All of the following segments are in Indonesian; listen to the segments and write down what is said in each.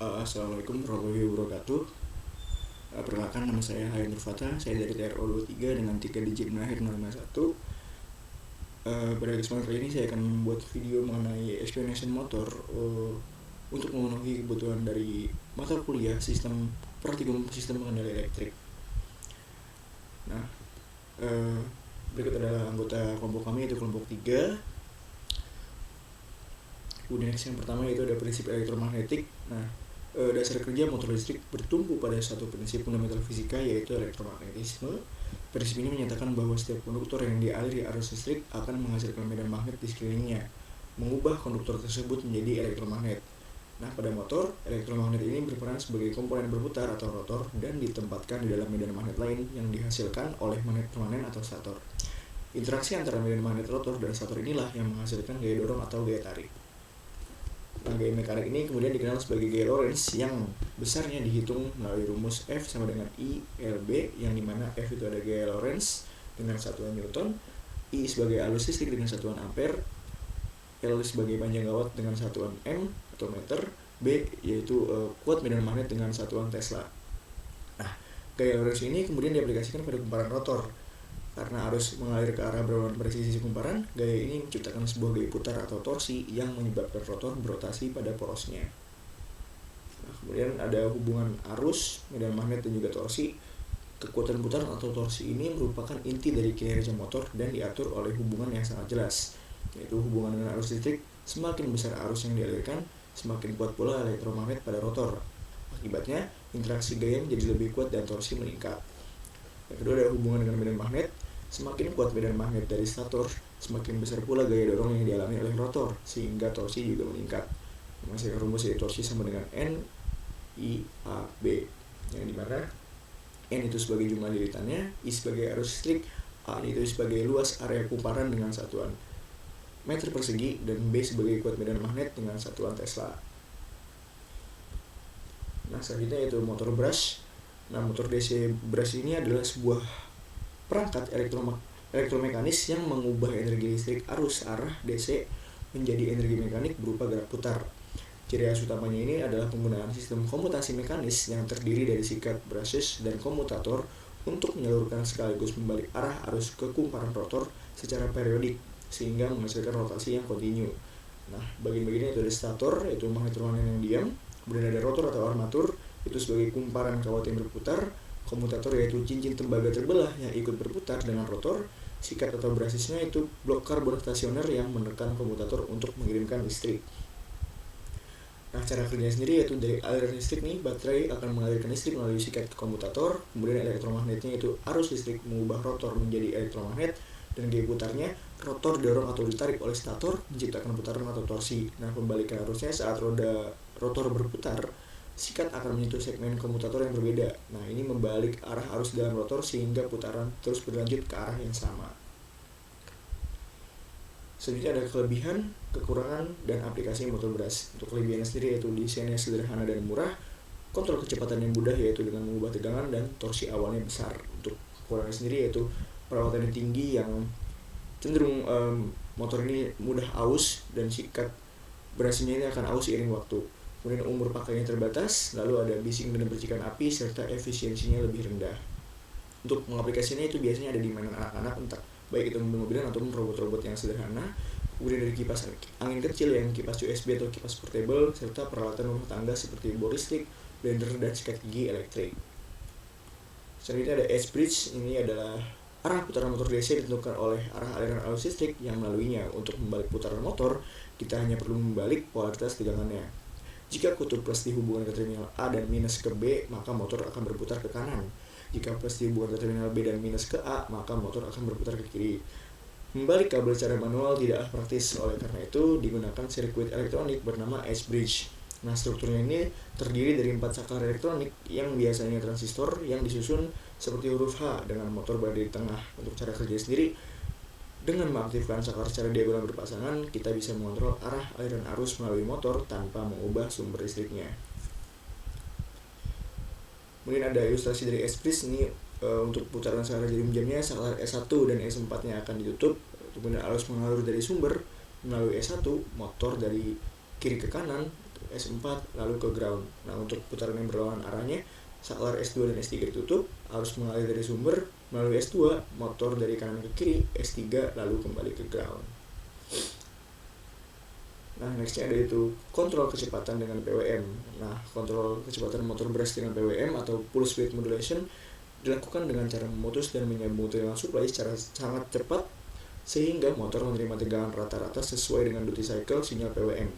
Assalamualaikum warahmatullahi wabarakatuh. Perkenalkan, nama saya Hayan Nurfata. Saya dari TRO 23 dengan 3 digit mengakhir 051. Pada kesempatan kali ini saya akan membuat video mengenai explanation motor untuk memenuhi kebutuhan dari mata kuliah praktikum sistem pengendali elektrik. Nah, berikut adalah anggota kelompok kami, yaitu kelompok 3. Kemudian yang pertama yaitu ada prinsip elektromagnetik. Nah, dasar kerja motor listrik bertumpu pada satu prinsip fundamental fisika, yaitu elektromagnetisme. Prinsip ini menyatakan bahwa setiap konduktor yang dialiri arus listrik akan menghasilkan medan magnet di sekelilingnya, mengubah konduktor tersebut menjadi elektromagnet. Nah, pada motor, elektromagnet ini berperan sebagai komponen berputar atau rotor dan ditempatkan di dalam medan magnet lain yang dihasilkan oleh magnet permanen atau stator. Interaksi antara medan magnet rotor dan stator inilah yang menghasilkan gaya dorong atau gaya tarik. Nah, gaya mekanik ini kemudian dikenal sebagai gaya Lorentz yang besarnya dihitung melalui rumus F sama dengan I LB, yang dimana F itu ada gaya Lorentz dengan satuan Newton, I sebagai arus listrik dengan satuan ampere, L sebagai panjang kawat dengan satuan M atau meter, B yaitu kuat medan magnet dengan satuan Tesla. Nah, gaya Lorentz ini kemudian diaplikasikan pada kumparan rotor. Karena arus mengalir ke arah berlawanan pada sisi kumparan, gaya ini menciptakan sebuah gaya putar atau torsi yang menyebabkan rotor berotasi pada porosnya. Nah, kemudian ada hubungan arus, medan magnet, dan juga torsi. Kekuatan putar atau torsi ini merupakan inti dari kinerja motor dan diatur oleh hubungan yang sangat jelas, yaitu hubungan dengan arus listrik. Semakin besar arus yang dialirkan, semakin kuat pula elektromagnet pada rotor. Akibatnya, interaksi gaya menjadi lebih kuat dan torsi meningkat. Yang kedua ada hubungan dengan medan magnet. Semakin kuat medan magnet dari stator, semakin besar pula gaya dorong yang dialami oleh rotor, sehingga torsi juga meningkat. Menghasilkan rumus yaitu torsi sama dengan N I A B, yang dimana N itu sebagai jumlah liritannya, I sebagai arus listrik, A itu sebagai luas area kumparan dengan satuan meter persegi, dan B sebagai kuat medan magnet dengan satuan Tesla. Nah, selanjutnya yaitu motor brush. Nah, motor DC brush ini adalah sebuah perangkat elektromekanis yang mengubah energi listrik arus arah DC menjadi energi mekanik berupa gerak putar. Ciri khas utamanya ini adalah penggunaan sistem komutasi mekanis yang terdiri dari sikat brushes dan komutator untuk menyalurkan sekaligus membalik arah arus ke kumparan rotor secara periodik sehingga menghasilkan rotasi yang kontinu. Nah, bagian-bagiannya itu ada stator, yaitu magnet ruangan yang diam, kemudian ada rotor atau armatur, itu sebagai kumparan kawat yang berputar, komutator yaitu cincin tembaga terbelah yang ikut berputar dengan rotor, sikat atau brushes-nya itu blok karbon stasioner yang menekan komutator untuk mengirimkan listrik. Nah, cara kerjanya sendiri yaitu dari aliran listrik nih, baterai akan mengalirkan listrik melalui sikat ke komutator, kemudian elektromagnetnya itu arus listrik mengubah rotor menjadi elektromagnet, dan gaya putarnya rotor didorong atau ditarik oleh stator menciptakan putaran atau torsi. Nah, pembalikan arusnya saat rotor berputar, sikat akan menyentuh segmen komutator yang berbeda. Nah, ini membalik arah arus dalam rotor sehingga putaran terus berlanjut ke arah yang sama. Selanjutnya ada kelebihan, kekurangan, dan aplikasi motor brush. Untuk kelebihannya sendiri yaitu desainnya sederhana dan murah, kontrol kecepatan yang mudah yaitu dengan mengubah tegangan, dan torsi awalnya besar. Untuk kekurangannya sendiri yaitu perawatannya tinggi yang cenderung motor ini mudah aus dan sikat brushnya ini akan aus seiring waktu. Kemudian umur pakainya terbatas, lalu ada bising dan percikan api, serta efisiensinya lebih rendah. Untuk mengaplikasinya itu biasanya ada di mainan anak-anak, entah baik itu mobil-mobilan ataupun robot-robot yang sederhana. Kemudian dari kipas angin kecil yang kipas USB atau kipas portable, serta peralatan rumah tangga seperti bor listrik, blender, dan sikat gigi elektrik. Selanjutnya ada edge bridge. Ini adalah arah putaran motor DC ditentukan oleh arah aliran arus listrik yang melaluinya. Untuk membalik putaran motor, kita hanya perlu membalik polaritas tegangannya. Jika kutub plus dihubungkan ke terminal A dan minus ke B, maka motor akan berputar ke kanan. Jika plus dihubungkan ke terminal B dan minus ke A, maka motor akan berputar ke kiri. Membalik kabel secara manual tidaklah praktis, oleh karena itu digunakan sirkuit elektronik bernama edge bridge. Nah, strukturnya ini terdiri dari 4 saklar elektronik yang biasanya transistor yang disusun seperti huruf H dengan motor berada di tengah. Untuk cara kerja sendiri, dengan mengaktifkan saklar secara diagonal berpasangan, kita bisa mengontrol arah aliran arus melalui motor tanpa mengubah sumber listriknya. Kemudian ada ilustrasi dari edge bridge ini. Untuk putaran saklar jarum jamnya, saklar S1 dan S4 nya akan ditutup. Kemudian arus mengalir dari sumber melalui S1, motor dari kiri ke kanan, S4 lalu ke ground. Nah, untuk putaran yang berlawanan arahnya, saat S2 dan S3 ditutup, arus mengalir dari sumber melalui S2, motor dari kanan ke kiri, S3 lalu kembali ke ground. Nah, nextnya ada itu kontrol kecepatan dengan PWM. Nah, kontrol kecepatan motor beras dengan PWM atau pulse width modulation dilakukan dengan cara memutus dan menyambung tegangan supply secara sangat cepat sehingga motor menerima tegangan rata-rata sesuai dengan duty cycle sinyal PWM.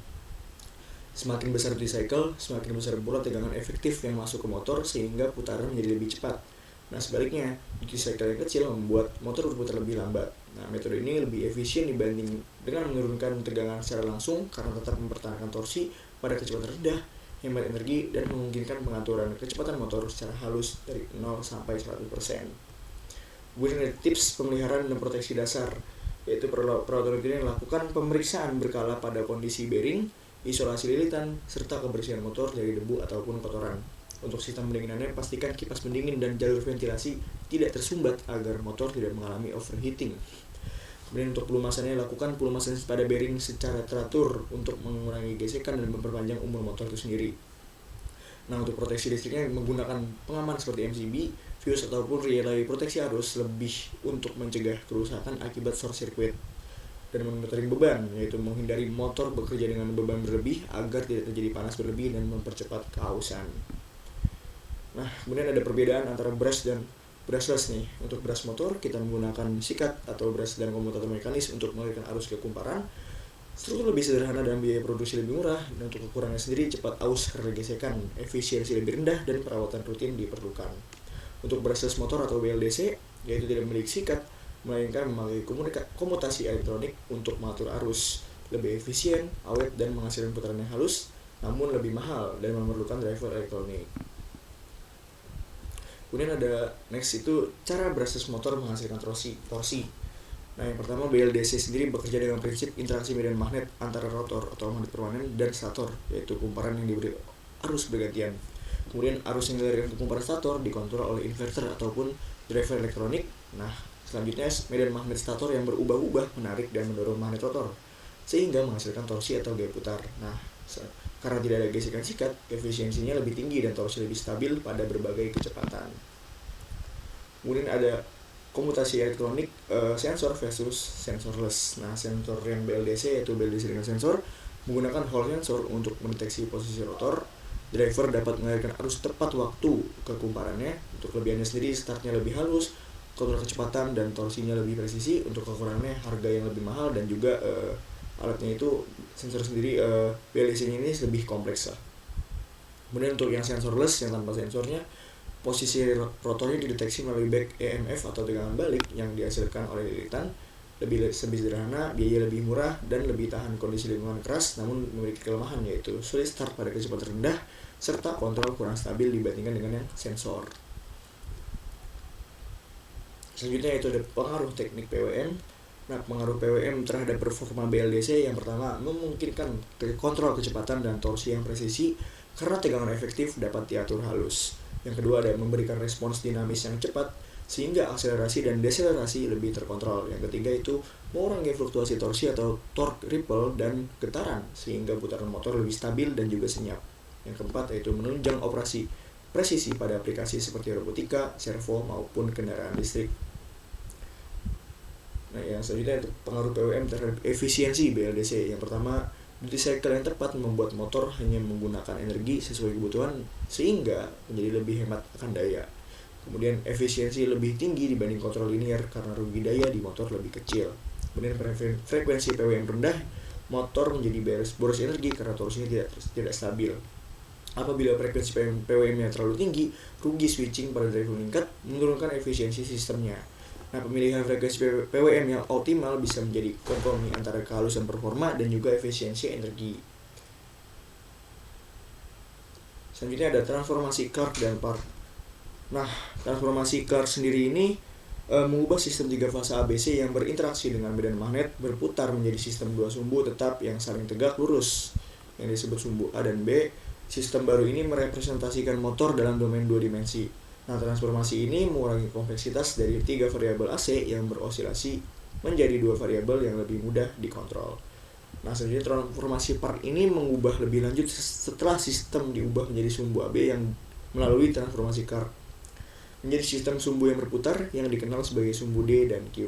Semakin besar duty cycle, semakin besar pula tegangan efektif yang masuk ke motor sehingga putaran menjadi lebih cepat. Nah, sebaliknya, duty cycle yang kecil membuat motor berputar lebih lambat. Nah, metode ini lebih efisien dibanding dengan menurunkan tegangan secara langsung karena tetap mempertahankan torsi pada kecepatan rendah, hemat energi, dan memungkinkan pengaturan kecepatan motor secara halus dari 0 sampai 100%. Kemudian ada tips pemeliharaan dan proteksi dasar, yaitu perawatan rutin yang lakukan pemeriksaan berkala pada kondisi bearing, isolasi lilitan, serta kebersihan motor dari debu ataupun kotoran. Untuk sistem pendinginannya, pastikan kipas pendingin dan jalur ventilasi tidak tersumbat agar motor tidak mengalami overheating. Kemudian untuk pelumasannya, lakukan pelumasan pada bearing secara teratur untuk mengurangi gesekan dan memperpanjang umur motor itu sendiri. Nah, untuk proteksi listriknya menggunakan pengaman seperti MCB, fuse ataupun relay proteksi arus lebih untuk mencegah kerusakan akibat short circuit. Dan monitoring beban, yaitu menghindari motor bekerja dengan beban berlebih agar tidak terjadi panas berlebih dan mempercepat kehausan. Nah, kemudian ada perbedaan antara brush dan brushless nih. Untuk brush motor, kita menggunakan sikat atau brush dan komutator mekanis untuk mengalirkan arus ke kumparan. Struktur lebih sederhana dan biaya produksi lebih murah, dan untuk kekurangan sendiri cepat aus karena gesekan, efisiensi lebih rendah, dan perawatan rutin diperlukan. Untuk brushless motor atau BLDC, yaitu tidak memiliki sikat, melainkan memakai komutasi elektronik untuk mengatur arus, lebih efisien, awet, dan menghasilkan putaran yang halus, namun lebih mahal dan memerlukan driver elektronik. Kemudian ada next itu cara brushless motor menghasilkan torsi. Nah, yang pertama, BLDC sendiri bekerja dengan prinsip interaksi medan magnet antara rotor atau magnet permanen dan stator, yaitu kumparan yang diberi arus bergantian. Kemudian arus yang dilarikan ke kumparan stator dikontrol oleh inverter ataupun driver elektronik. Nah, selanjutnya medan magnet stator yang berubah-ubah menarik dan mendorong magnet rotor sehingga menghasilkan torsi atau gaya putar. Nah, karena tidak ada gesekan sikat, efisiensinya lebih tinggi dan torsi lebih stabil pada berbagai kecepatan. Kemudian ada komutasi elektronik, sensor versus sensorless. Nah, sensor yang BLDC yaitu BLDC dengan sensor menggunakan Hall sensor untuk mendeteksi posisi rotor. Driver dapat mengalirkan arus tepat waktu ke kumparannya. Untuk kelebihannya sendiri, startnya lebih halus, kontrol kecepatan dan torsinya lebih presisi. Untuk kekurangannya, harga yang lebih mahal dan juga alatnya itu sensor sendiri, BLDC-nya ini lebih kompleks lah. Kemudian untuk yang sensorless, yang tanpa sensornya, posisi rotornya dideteksi melalui back EMF atau tegangan balik yang dihasilkan oleh lilitan. Lebih sederhana, biaya lebih murah, dan lebih tahan kondisi lingkungan keras, namun memiliki kelemahan yaitu sulit start pada kecepatan rendah, serta kontrol kurang stabil dibandingkan dengan yang sensor. Selanjutnya yaitu ada pengaruh teknik PWM. Nah, pengaruh PWM terhadap performa BLDC yang pertama memungkinkan kontrol kecepatan dan torsi yang presisi karena tegangan efektif dapat diatur halus. Yang kedua ada memberikan respons dinamis yang cepat sehingga akselerasi dan deselerasi lebih terkontrol. Yang ketiga itu mengurangi fluktuasi torsi atau torque ripple dan getaran sehingga putaran motor lebih stabil dan juga senyap. Yang keempat yaitu menunjang operasi presisi pada aplikasi seperti robotika, servo maupun kendaraan listrik. Nah, yang selanjutnya itu pengaruh PWM terhadap efisiensi BLDC. Yang pertama, duty cycle yang tepat membuat motor hanya menggunakan energi sesuai kebutuhan sehingga menjadi lebih hemat akan daya. Kemudian efisiensi lebih tinggi dibanding kontrol linear karena rugi daya di motor lebih kecil. Kemudian frekuensi PWM rendah, motor menjadi boros energi karena torsinya tidak stabil. Apabila frekuensi PWM-nya terlalu tinggi, rugi switching pada drive meningkat, menurunkan efisiensi sistemnya. Nah, pemilihan frekuensi PWM yang optimal bisa menjadi kompromi antara kehalusan performa dan juga efisiensi energi. Selanjutnya ada transformasi Clark dan Park. Nah, transformasi Clark sendiri ini mengubah sistem 3 fase ABC yang berinteraksi dengan medan magnet berputar menjadi sistem 2 sumbu tetap yang saling tegak lurus yang disebut sumbu A dan B. Sistem baru ini merepresentasikan motor dalam domain 2 dimensi. Nah, transformasi ini mengurangi kompleksitas dari 3 variabel AC yang berosilasi menjadi 2 variabel yang lebih mudah dikontrol. Nah, selanjutnya transformasi part ini mengubah lebih lanjut setelah sistem diubah menjadi sumbu AB yang melalui transformasi Carr menjadi sistem sumbu yang berputar yang dikenal sebagai sumbu D dan Q.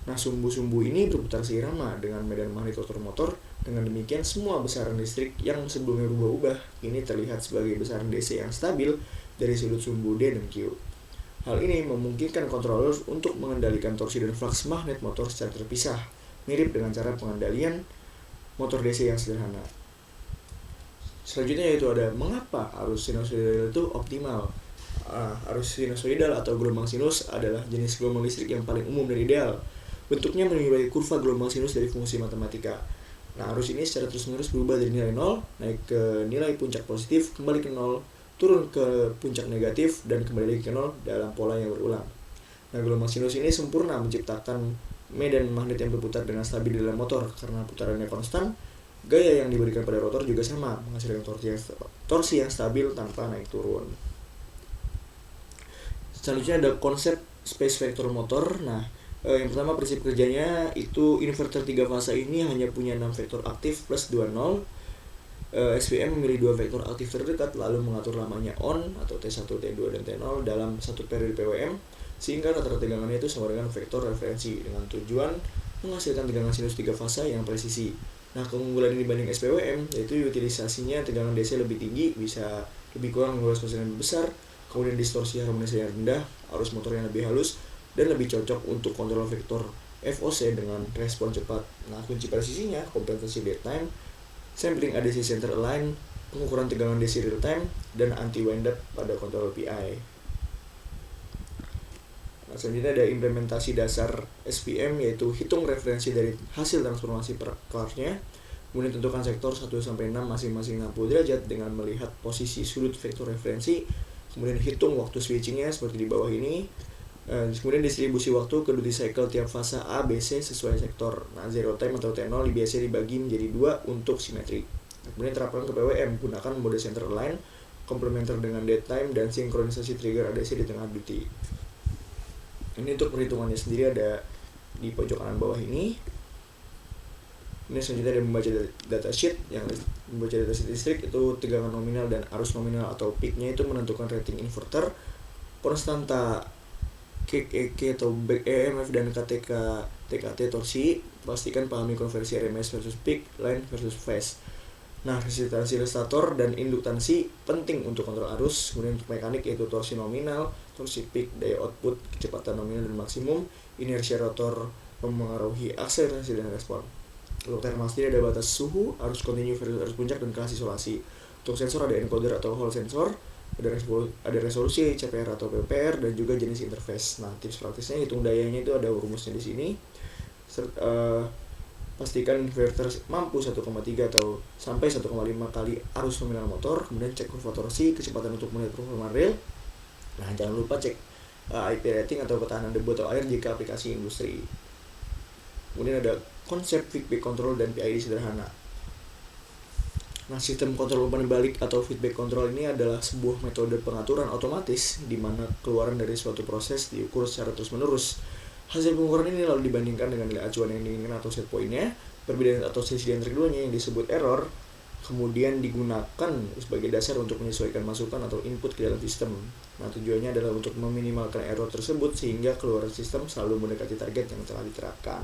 Nah, sumbu-sumbu ini berputar seirama dengan medan magnet rotor motor. Dengan demikian, semua besaran listrik yang sebelumnya berubah-ubah ini terlihat sebagai besaran DC yang stabil dari sudut sumbu D dan Q. Hal ini memungkinkan controller untuk mengendalikan torsi dan flux magnet motor secara terpisah, mirip dengan cara pengendalian motor DC yang sederhana. Selanjutnya yaitu ada mengapa arus sinusoidal itu optimal. Arus sinusoidal atau gelombang sinus adalah jenis gelombang listrik yang paling umum dan ideal. Bentuknya menyerupai kurva gelombang sinus dari fungsi matematika. Nah, arus ini secara terus-menerus berubah dari nilai 0, naik ke nilai puncak positif, kembali ke 0, turun ke puncak negatif, dan kembali lagi ke 0 dalam pola yang berulang. Nah, gelombang sinus ini sempurna menciptakan medan magnet yang berputar dengan stabil dalam motor. Karena putarannya konstan, gaya yang diberikan pada rotor juga sama, menghasilkan torsi yang stabil tanpa naik turun. Selanjutnya ada konsep space vector motor. Nah, yang pertama prinsip kerjanya itu inverter 3 fase ini hanya punya 6 vektor aktif plus 2 nol. SPM memilih 2 vektor aktif terdekat lalu mengatur lamanya on atau T1, T2, dan T0 dalam satu periode PWM sehingga rata-rata tegangannya itu sama dengan vektor referensi dengan tujuan menghasilkan tegangan sinus 3 fase yang presisi. Nah, keunggulan ini dibanding SPWM yaitu utilisasinya tegangan DC lebih tinggi, bisa lebih kurang menguras mesin yang lebih besar, kemudian distorsi harmonisasi yang rendah, arus motor yang lebih halus, dan lebih cocok untuk kontrol vektor FOC dengan respon cepat. Nah, kunci presisinya kompensasi dead time, sampling ADC center align, pengukuran tegangan DC real time, dan anti wind up pada kontrol PI. Nah, selanjutnya ada implementasi dasar SPM yaitu hitung referensi dari hasil transformasi per Carr-nya, kemudian tentukan sektor 1-6 masing-masing 60 derajat dengan melihat posisi sudut vektor referensi, kemudian hitung waktu switchingnya seperti di bawah ini. Kemudian distribusi waktu ke duty cycle tiap fase A, B, C sesuai sektor. Nah, zero time atau T0 biasanya dibagi menjadi 2 untuk simetri. Kemudian terapkan ke PWM, gunakan mode center align, komplementer dengan dead time, dan sinkronisasi trigger ADC di tengah duty. Ini untuk perhitungannya sendiri ada di pojok kanan bawah ini. Ini selanjutnya ada membaca datasheet. Yang membaca datasheet listrik itu tegangan nominal dan arus nominal atau peak-nya itu menentukan rating inverter, konstanta KEK atau back EMF dan TKT torsi. Pastikan pahami konversi RMS versus peak, line versus phase. Nah, resistansi resistor dan induktansi penting untuk kontrol arus. Kemudian untuk mekanik yaitu torsi nominal, torsi peak, daya output, kecepatan nominal dan maksimum, inersia rotor memengaruhi akselerasi dan respon. Untuk thermal sendiri ada batas suhu, arus kontinu versus arus puncak, dan kelas isolasi. Untuk sensor ada encoder atau hall sensor, ada resolusi CPR atau PPR, dan juga jenis interface. Nah, tips praktisnya hitung dayanya itu ada rumusnya di sini. Pastikan inverter mampu 1,3 atau sampai 1,5 kali arus nominal motor. Kemudian cek kurva torsi, kecepatan untuk melihat performa real. Nah, jangan lupa cek IP rating atau ketahanan debu atau air jika aplikasi industri. Kemudian ada konsep feedback control dan PID sederhana. Nah, sistem kontrol umpan balik atau feedback control ini adalah sebuah metode pengaturan otomatis di mana keluaran dari suatu proses diukur secara terus-menerus. Hasil pengukuran ini lalu dibandingkan dengan nilai acuan yang diinginkan atau set point-nya, perbedaan atau sisi di antara keduanya yang disebut error, kemudian digunakan sebagai dasar untuk menyesuaikan masukan atau input ke dalam sistem. Nah, tujuannya adalah untuk meminimalkan error tersebut sehingga keluaran sistem selalu mendekati target yang telah diterapkan.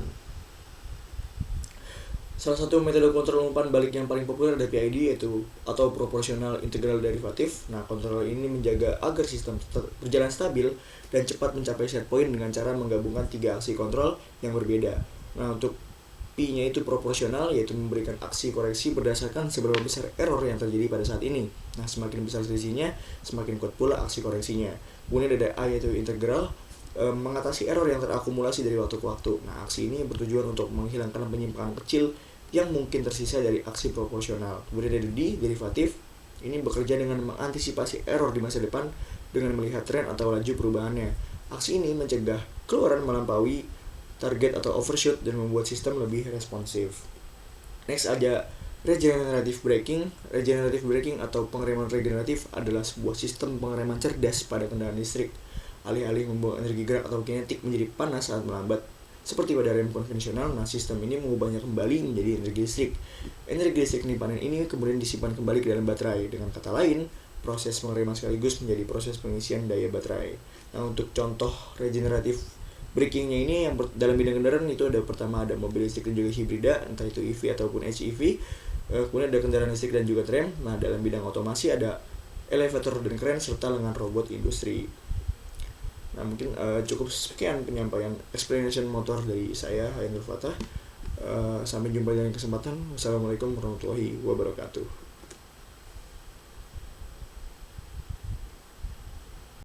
Salah satu metode kontrol umpan balik yang paling populer adalah PID yaitu atau proporsional integral derivatif. Nah, kontrol ini menjaga agar sistem berjalan stabil dan cepat mencapai set point dengan cara menggabungkan 3 aksi kontrol yang berbeda. Nah, untuk P-nya itu proporsional yaitu memberikan aksi koreksi berdasarkan seberapa besar error yang terjadi pada saat ini. Nah, semakin besar selisihnya, semakin kuat pula aksi koreksinya. Kemudian ada A yaitu integral, mengatasi error yang terakumulasi dari waktu ke waktu. Nah, aksi ini bertujuan untuk menghilangkan penyimpangan kecil yang mungkin tersisa dari aksi proporsional. Kemudian ada D, derivatif. Ini bekerja dengan mengantisipasi error di masa depan dengan melihat tren atau laju perubahannya. Aksi ini mencegah keluaran melampaui target atau overshoot dan membuat sistem lebih responsif. Next ada regenerative braking. Regenerative braking atau pengereman regeneratif adalah sebuah sistem pengereman cerdas pada kendaraan listrik. Alih-alih membawa energi gerak atau kinetik menjadi panas saat melambat, Seperti pada rem konvensional, nah sistem ini mengubahnya kembali menjadi energi listrik. Energi listrik penyimpanan ini kemudian disimpan kembali ke dalam baterai. Dengan kata lain, proses pengereman sekaligus menjadi proses pengisian daya baterai. Nah, untuk contoh regeneratif brakingnya ini yang dalam bidang kendaraan itu ada pertama ada mobil listrik dan juga hibrida, entah itu EV ataupun HEV. Kemudian ada kendaraan listrik dan juga tram. Nah, dalam bidang otomasi ada elevator dan kren serta lengan robot industri. Nah, mungkin cukup sekian penyampaian explanation motor dari saya, Hayanul Fatah. Sampai jumpa di lain kesempatan. Wassalamualaikum warahmatullahi wabarakatuh.